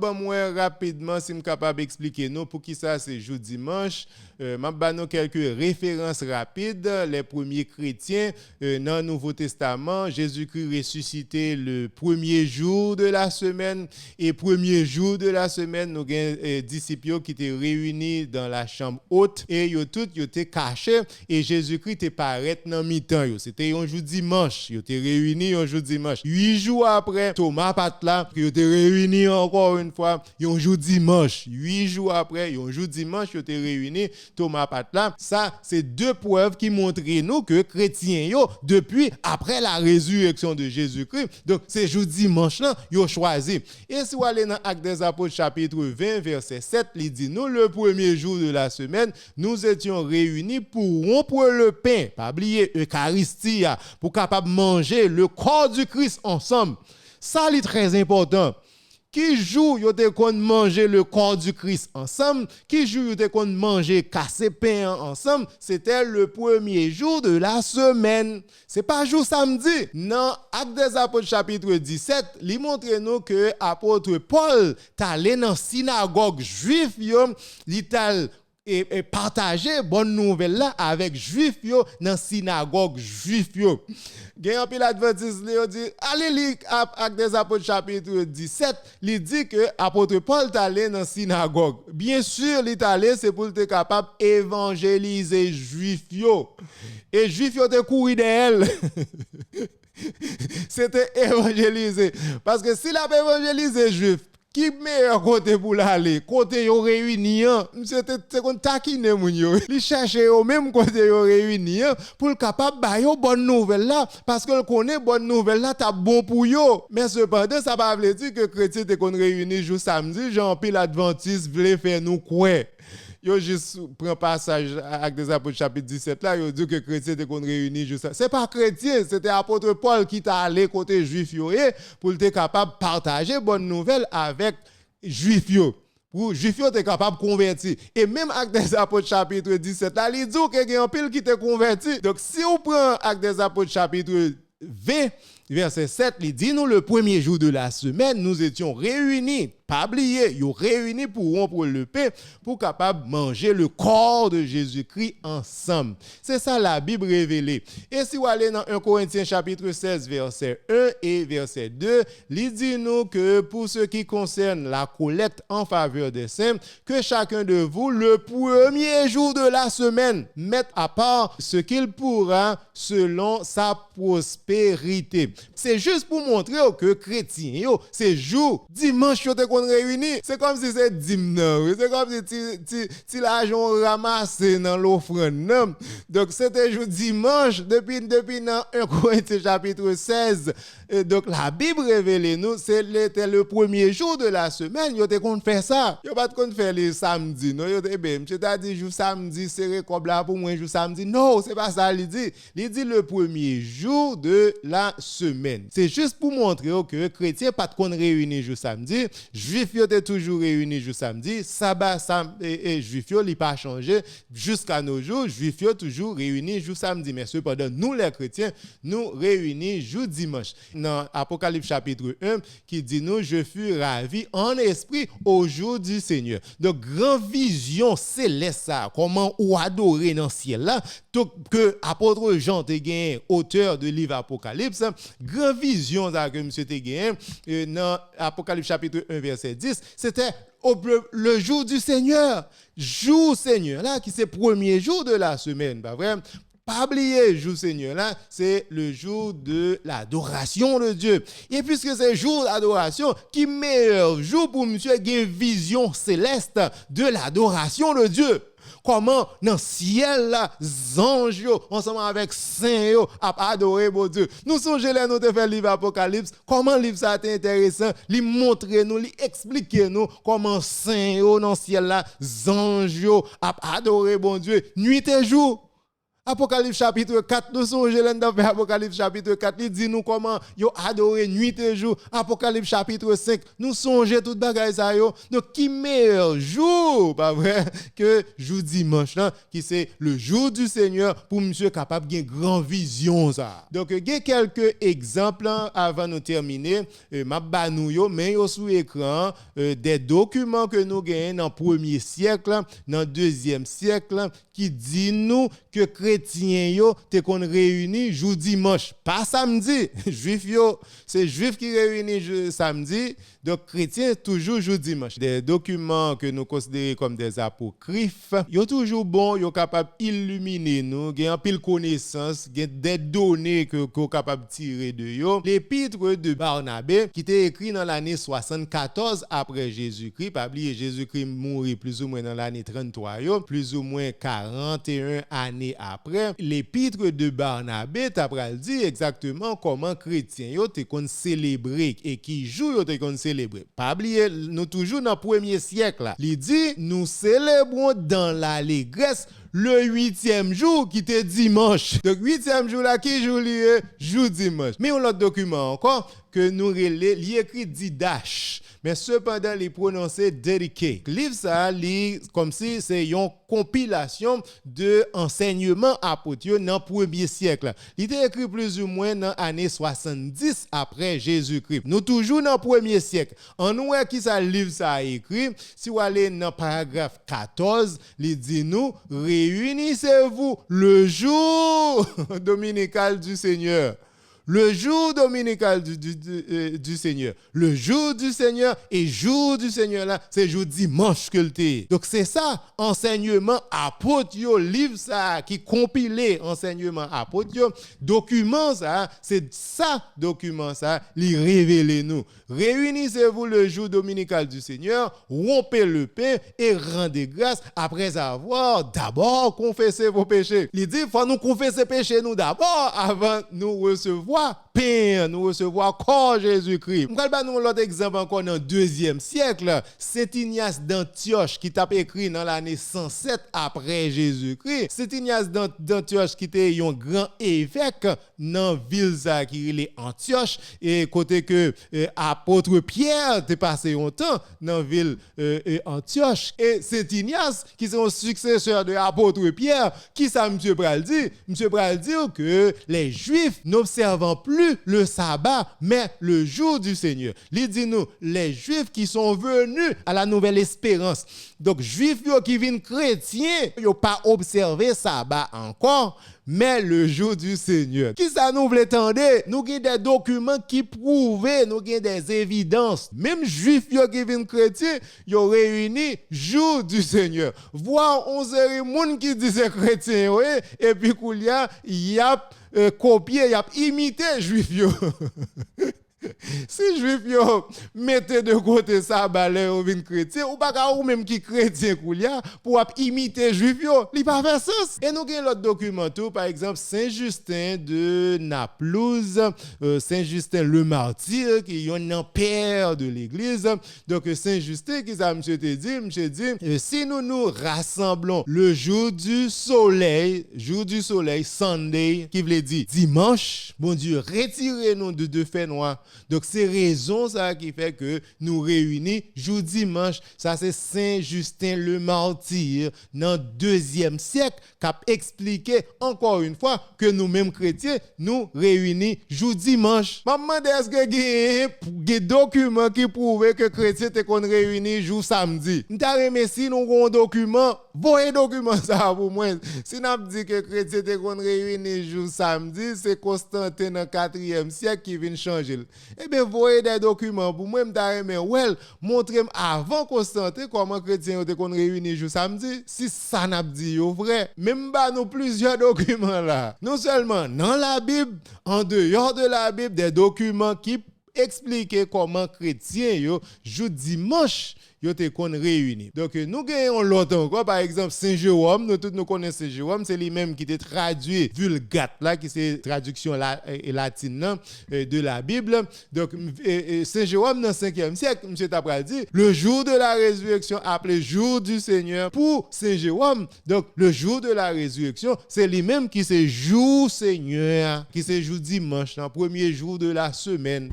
Bon, moi, rapidement, si je suis capable d'expliquer nous pour qui ça c'est jour dimanche, je vais nous quelques références rapides. Les premiers chrétiens dans le Nouveau Testament, Jésus-Christ ressuscité le premier jour de la semaine. Et premier jour de la semaine, nous avons des disciples qui étaient réunis dans la chambre haute et ils étaient cachés. Et Jésus-Christ était paraît dans mi-temps. C'était un jour dimanche. Ils étaient réunis un jour dimanche. 8 jours après, Thomas pas là, ils étaient réunis encore une fois, un jour dimanche. 8 jours après, un jour dimanche, ils étaient réunis, Thomas pas là. Ça, c'est deux preuves qui montrent nous que chrétiens, depuis après la résurrection de Jésus-Christ, donc c'est jour dimanche là, ils ont choisi. Et si vous allez dans Actes des Apôtres chapitre 20, verset 7, il dit, nous, le premier jour de la semaine, nous étions réunis pour rompre le pain, pas oublier Eucharistie, pour capable manger le corps du Christ ensemble. Ça, c'est très important. Qui joue, yo te kon manger le corps du Christ ensemble, qui joue, yo te kon manger casser pain ensemble, c'était le premier jour de la semaine. C'est pas jour samedi. Dans Actes des Apôtres chapitre 17, il montre nous que apôtre Paul t'allé dans synagogue juif yo, il et partager bonne nouvelle là avec juif yo dans synagogue juif yo. Gen un pile adventiste li dit allez lire Actes des Apôtres chapitre 17, il dit que apôtre Paul t'allé dans synagogue. Bien sûr, il allé c'est pour être capable évangéliser juif yo. Et juif yo te couru d'elle. C'était évangéliser parce que s'il a évangélisé juif qui meilleur côté pour l'aller côté yo réuni c'est qu'on taquine moun yo il chercher au même côté yo réuni pour capable ba yo bonne nouvelle là parce que connaît bonne nouvelle là ta bon pour yo mais cependant ça pas veut dire que chrétien te qu'on réuni jour samedi Jean pile adventiste voulait faire nous croire. Yo juste prend passage Actes des Apôtres chapitre 17 là, yo dit que chrétien te qu'on réuni juste ça. C'est pas chrétien, c'était apôtre Paul qui t'a allé côté juif yo pour être capable partager bonne nouvelle avec juif yo. Pour juif yo te capable convertir. Et même Actes des Apôtres chapitre 17 là, il dit que y a un pile qui te converti. Donc si on prend Actes des Apôtres chapitre 20 verset 7, il dit nous le premier jour de la semaine, nous étions réunis, pas oublier, ils réunis pour rompre le pain, pour capable manger le corps de Jésus-Christ ensemble. C'est ça la Bible révélée. Et si vous allez dans 1 Corinthiens chapitre 16 verset 1 et verset 2, il dit nous que pour ce qui concerne la collecte en faveur des saints, que chacun de vous le premier jour de la semaine mette à part ce qu'il pourra selon sa prospérité. C'est juste pour montrer que chrétiens, c'est jour, dimanche, yo te kon réuni. C'est comme si c'est dimanche. C'est comme si l'argent ramassé dans l'offrande. Donc, c'était jour dimanche, depuis dans 1 Corinthiens chapitre 16. Donc, la Bible révèle nous, c'était le premier jour de la semaine. Yo te kon faire ça. Yo pas te kon faire le samedi. Non, yo te monsieur t'a dit jour samedi, c'est comme là pour moi jour samedi. Non, c'est pas ça, il dit. Il dit le premier jour de la semaine. C'est juste pour montrer que chrétien pas de qu'on réunit jour samedi, juif yo était toujours réuni jour samedi, sabbat et juif yo li pas changé jusqu'à nos jours, juif yo toujours réuni jour samedi, mais cependant nous les chrétiens nous réunis jour dimanche. Dans Apocalypse chapitre 1 qui dit nous je fus ravi en esprit au jour du Seigneur. Donc grande vision céleste ça, comment ou adorer dans ciel là, tout que apôtre Jean te gagné auteur de livre Apocalypse, grande vision ça que monsieur te gagné dans Apocalypse chapitre 1 verset 10, c'était le jour du Seigneur. Jour Seigneur là qui c'est premier jour de la semaine, pas vrai? Pas oublier jour Seigneur là, c'est le jour de l'adoration de Dieu. Et puisque c'est jour d'adoration, qui meilleur jour pour monsieur gagner vision céleste de l'adoration de Dieu. Comment dans le ciel là, anges ensemble avec saints à adorer mon Dieu. Nous songeons là nous te faire livre Apocalypse, comment livre ça est intéressant, lui montrer nous, lui expliquer nous comment saints dans le ciel là, anges à adorer mon Dieu nuit et jour. Apocalypse chapitre 4, nous songez dans Apocalypse chapitre 4, il dit nous comment yo adorer nuit et jour. Apocalypse chapitre 5, nous songez tout bagay ça yo. Donc qui meilleur jour, pas vrai, que jour dimanche là, qui c'est le jour du Seigneur pour monsieur capable de grand vision ça. Donc il y a quelques exemples avant de terminer, m'a ba nou yo mais yo sous écran des documents que nous gagnons dans le 1er siècle, dans le 2e siècle qui dit nous que chrétiens yo te kon réunis jour dimanche, pas samedi. Juif yo, c'est juif qui réunit samedi, donc chrétiens toujours jour dimanche. Des documents que nous considérons comme des apocryphes, yo toujours bon, yo capable illuminer nous, gen pile connaissance, gen des données que capable tirer de yo. L'épître de Barnabé qui était écrit dans l'année 74 après Jésus-Christ, pas oublier Jésus-Christ mourit plus ou moins dans l'année 33 yo, plus ou moins 41 années après. L'épître de Barnabé t'a dit exactement comment chrétiens yo te kon célébrer et qui jour yo te kon célébrer. Pas oublier nous toujours dans le 1er siècle là. Il dit nous célébrons dans l'allégresse le 8e jour qui était dimanche. Donc 8e jour là qui jour lié jour dimanche. Mais on l'autre document encore que nous li écrit Didache. Mais cependant, il prononcé dediqué. Livre ça, comme si c'est une compilation de enseignements apôtres dans le 1er siècle. Il était écrit plus ou moins dans l'année 70 après Jésus-Christ. Nous toujours dans le 1er siècle. En nous, qui ça livre ça a écrit, si vous allez dans le paragraphe 14, il dit nous, réunissez-vous le jour dominical du Seigneur. Le jour dominical du Seigneur. Le jour du Seigneur et jour du Seigneur là, c'est jour dimanche que le thé. Donc c'est ça, enseignement apôtre yo, livre ça qui compilé enseignement apôtre yo, document ça, c'est ça document ça, li révèle nous. Réunissez-vous le jour dominical du Seigneur, rompez le pain et rendez grâce après avoir d'abord confessé vos péchés. Il dit faut nous confesser péché nous d'abord avant nous recevoir pain, nous recevoir corps Jésus-Christ. On va nous l'autre exemple encore dans le 2e siècle, Saint Ignace d'Antioche qui t'a écrit dans l'année 107 après Jésus-Christ. Saint Ignace d'Antioche qui était un grand évêque dans la ville qui est Antioche et côté que apôtre Pierre t'est passé un temps dans la ville Antioche et Saint Ignace qui est un successeur de apôtre Pierre qui ça monsieur pral dit que les Juifs n'observant plus le sabbat mais le jour du Seigneur. Il dit nous les Juifs qui sont venus à la nouvelle espérance. Donc Juifs qui viennent chrétiens, ils n'ont pas observé sabbat encore mais le jour du Seigneur. Qui ça nous voulait tendre? Nous avons des documents qui prouvent, nous avons des évidences. Même Juifs qui viennent chrétiens, ils ont réuni jour du Seigneur. Voir 11 personnes qui disent chrétiens, et puis il y a copié, il y a imité Juifs. Si juif yo mettez de côté ça balé ou vin chrétien ou pas ou même qui chrétien koulia pour imiter juif yo, li pas fait sens. Et nous gagne l'autre document tout par exemple Saint-Justin de Naplouse, Saint-Justin le martyr qui est un père de l'église. Donc Saint-Justin qui ça monsieur dit si nous rassemblons le jour du soleil Sunday qui veut dire dimanche, bon Dieu, retirez-nous de fait noir. Donc c'est raison ça qui fait que nous réunis jour dimanche. Ça c'est Saint Justin le martyr dans le 2e siècle qui a expliqué encore une fois que nous-mêmes chrétiens nous réunis jour dimanche. Maman est-ce que il y a des documents qui prouvent que chrétiens te qu'on réunis jour samedi. M'ta remet si nous avons un document, voyez document ça pour moi. Si n'a dit que chrétiens te qu'on réunis jour samedi, c'est Constantin dans le 4e siècle qui vient changer. Eh bien, voyez des documents pour moi, montrez-moi avant Constantin comment chrétiens ont réuni jour samedi. Si ça n'a dit vrai, même pas nous plusieurs documents là. Non seulement dans la Bible, en dehors de la Bible, des documents qui expliquent comment chrétiens yo jour dimanche yo te kon réuni. Donc nous gagnons l'autre encore, par exemple Saint Jérôme, nous tous nous connaissons Saint Jérôme, c'est lui-même qui te traduit Vulgate là, qui c'est traduction latine de la Bible. Donc Saint Jérôme dans le 5e siècle, monsieur t'a dit, le jour de la résurrection appelé jour du Seigneur pour Saint Jérôme. Donc le jour de la résurrection, c'est lui-même qui c'est jour Seigneur, qui c'est jour dimanche, le premier jour de la semaine.